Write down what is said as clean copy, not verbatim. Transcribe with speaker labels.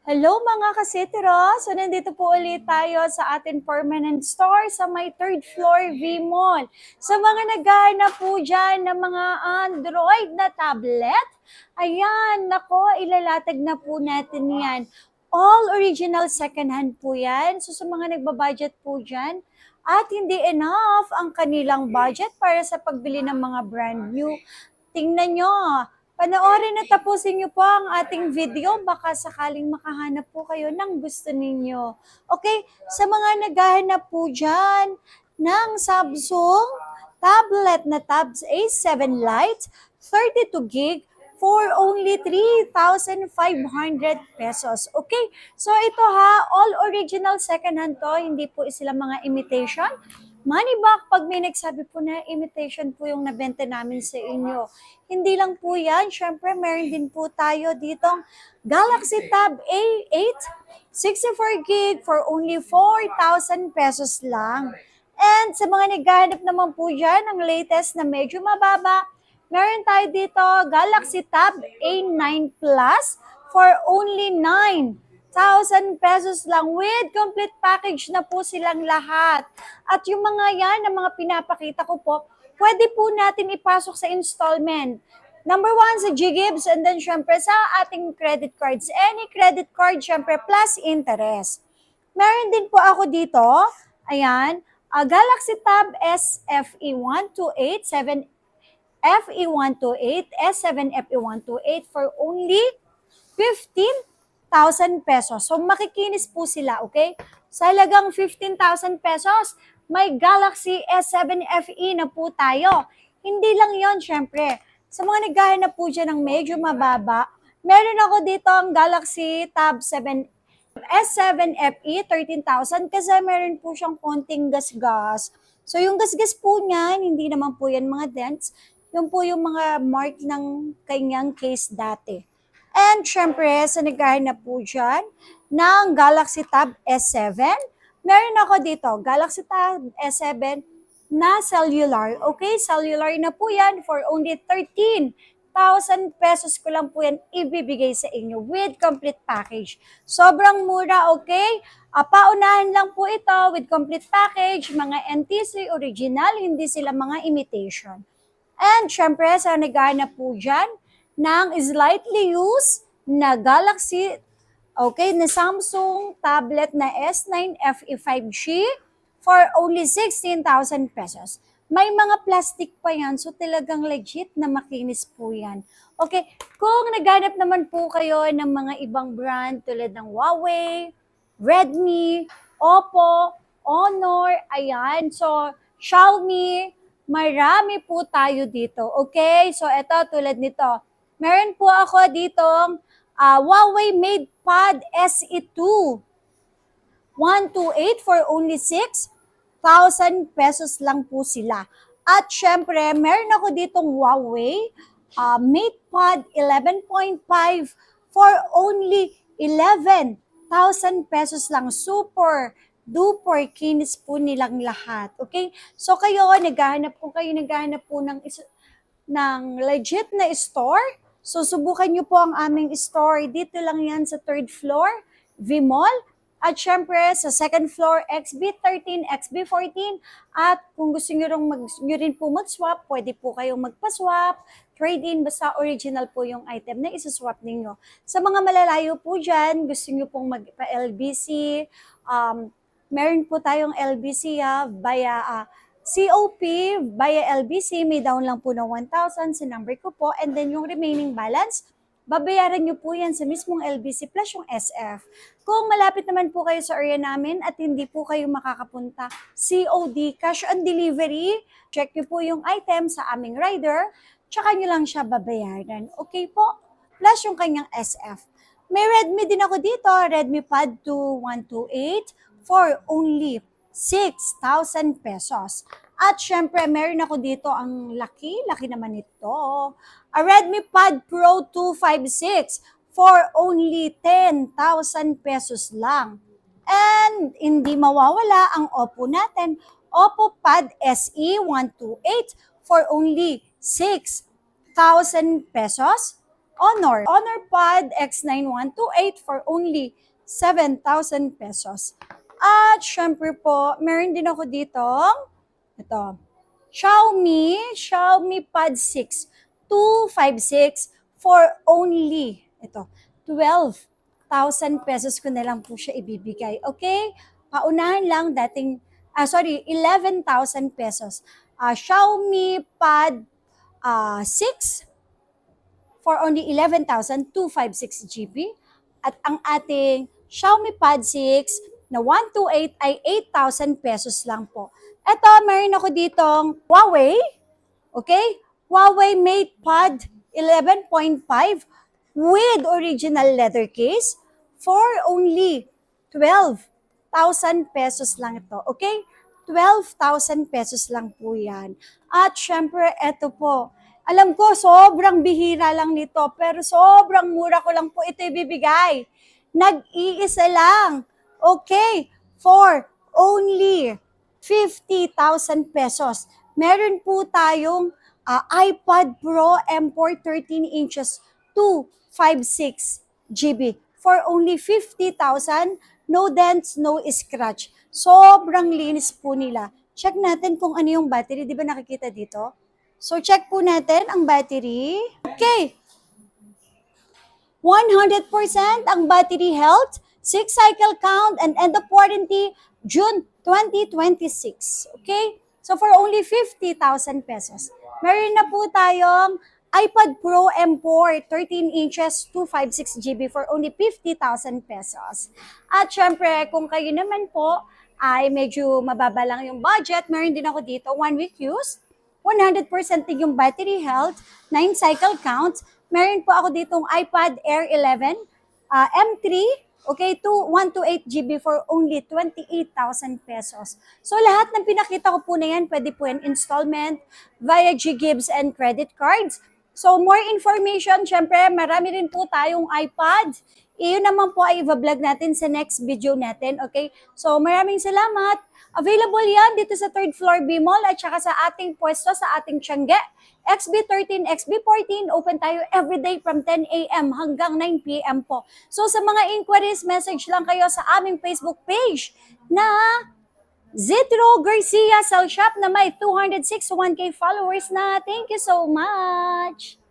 Speaker 1: Hello mga kasitiro! So nandito po ulit tayo sa ating permanent store sa may third floor V-Mall. Sa mga naghahanap po dyan ng mga Android na tablet, ayan, nako, ilalatag na po natin yan. All original second hand po yan. So sa mga nagbabudget po dyan, at hindi enough ang kanilang budget para sa pagbili ng mga brand new, tingnan nyo, panoorin at tapusin niyo po ang ating video. Baka sakaling makahanap po kayo ng gusto ninyo. Okay, sa mga naghahanap po dyan ng Samsung tablet na Tabs A7 Lite, 32 gig, for only 3,500 pesos. Okay? So ito ha, all original second hand to, hindi po sila mga imitation. Money back pag may nagsabi po na imitation po yung nabenta namin sa inyo. Hindi lang po yan. Syempre, meron din po tayo ditong Galaxy Tab A8, 64 gig for only 4,000 pesos lang. And sa mga naghahanap naman po dyan, ang latest na medyo mababa, meron tayo dito Galaxy Tab A9 Plus for only 9,000 pesos lang with complete package na po silang lahat. At yung mga yan, na mga pinapakita ko po, pwede po natin ipasok sa installment. Number 1 sa GGives and then syempre sa ating credit cards. Any credit card syempre plus interest. Meron din po ako dito, ayan, Galaxy Tab S FE128, 7 FE128, S7 FE128 for only 15,000 pesos. So makikinis po sila, okay? Sa halagang 15,000 pesos, may Galaxy S7 FE na po tayo. Hindi lang yon, syempre. Sa mga naghahanap po dyan ng medyo mababa, meron ako dito ang Galaxy Tab 7 S7 FE 13,000 kasi meron po siyang konting gasgas. So yung gasgas po niyan, hindi naman po yan mga dents. Yung po yung mga mark ng kanyang case dati. And syempre, sa naghahanap po dyan ng Galaxy Tab S7, meron ako dito, Galaxy Tab S7 na cellular. Okay, cellular na po yan for only 13,000 pesos ko lang po yan ibibigay sa inyo with complete package. Sobrang mura, okay? Paunahan lang po ito with complete package, mga NTC original, hindi sila mga imitation. And syempre, sa naghahanap po dyan ng slightly used na Galaxy, okay, na Samsung tablet na S9 FE 5G for only 16,000 pesos. May mga plastic pa yan, so talagang legit na makinis po yan. Okay, kung naghanap naman po kayo ng mga ibang brand tulad ng Huawei, Redmi, Oppo, Honor, ayan, so Xiaomi, marami po tayo dito. Okay, so eto tulad nito. Meron po ako ditong Huawei MatePad SE2 128 for only 6,000 pesos lang po sila. At syempre, meron ako ditong Huawei MatePad 11.5 for only 11,000 pesos lang. Super duper kinis po nilang lahat. Okay? So kayo, naghahanap po ng legit na store. So subukan nyo po ang aming store. Dito lang yan sa third floor, V-Mall. At syempre, sa second floor, XB13, XB14. At kung gusto nyo rin po mag-swap, pwede po kayong magpa-swap, trade-in, basta original po yung item na isa-swap ninyo. Sa mga malalayo po dyan, gusto nyo pong magpa-LBC, meron po tayong LBC via COP, via LBC, may down lang po ng 1,000 sa number ko po. And then yung remaining balance, babayaran nyo po yan sa mismong LBC plus yung SF. Kung malapit naman po kayo sa area namin at hindi po kayo makakapunta, COD, cash on delivery, check nyo po yung item sa aming rider, tsaka nyo lang siya babayaran. Okay po? Plus yung kanyang SF. May Redmi din ako dito, Redmi Pad 2128 for only 6,000 pesos. At syempre, meron ako dito ang laki naman ito. A Redmi Pad Pro 256 for only 10,000 pesos lang. And hindi mawawala ang Oppo natin, Oppo Pad SE 128 for only 6,000 pesos. Honor Pad X9128 for only 7,000 pesos. At syempre po, meron din ako dito, ito, Xiaomi Pad 6 256 for only, ito, 12,000 pesos ko na lang po siya ibibigay. Okay? Paunahan lang dating, 11,000 pesos. Xiaomi Pad 6 for only 11,256 GB. At ang ating Xiaomi Pad 6 na 128 ay 8,000 pesos lang po. Ito, meron ako ditong Huawei. Okay? Huawei MatePad 11.5 with original leather case for only 12,000 pesos lang ito. Okay? 12,000 pesos lang po yan. At syempre, ito po. Alam ko, sobrang bihira lang nito, pero sobrang mura ko lang po ito ibibigay. Nag-iisa lang. Okay? For only 50,000 pesos. Meron po tayong iPad Pro M4 13 inches 256 GB for only 50,000. No dents, no scratch. Sobrang linis po nila. Check natin kung ano yung battery. Di ba nakikita dito? So, check po natin ang battery. Okay. 100% ang battery health, 6 cycle count, and end of warranty, June 2026. Okay? So, for only 50,000 pesos. Meron na po tayong iPad Pro M4, 13 inches, 256 GB for only 50,000 pesos. At syempre, kung kayo naman po ay medyo mababa lang yung budget, meron din ako dito, 1 week use, 100% din yung battery health, 9 cycle counts. Meron po ako ditong iPad Air 11 M3, okay, 128 GB for only 28,000 pesos. So lahat ng pinakita ko po na yan, pwede po yan installment via GGives and credit cards. So more information, syempre marami rin po tayong iPad. Iyon naman po ay i-vlog natin sa next video natin, okay? So maraming salamat. Available yan dito sa 3rd floor B Mall at saka sa ating pwesto sa ating Tiangge. XB13, XB14, open tayo everyday from 10 a.m. hanggang 9 p.m. po. So sa mga inquiries, message lang kayo sa aming Facebook page na Zitro Garcia Cell Shop na may 261K followers na. Thank you so much!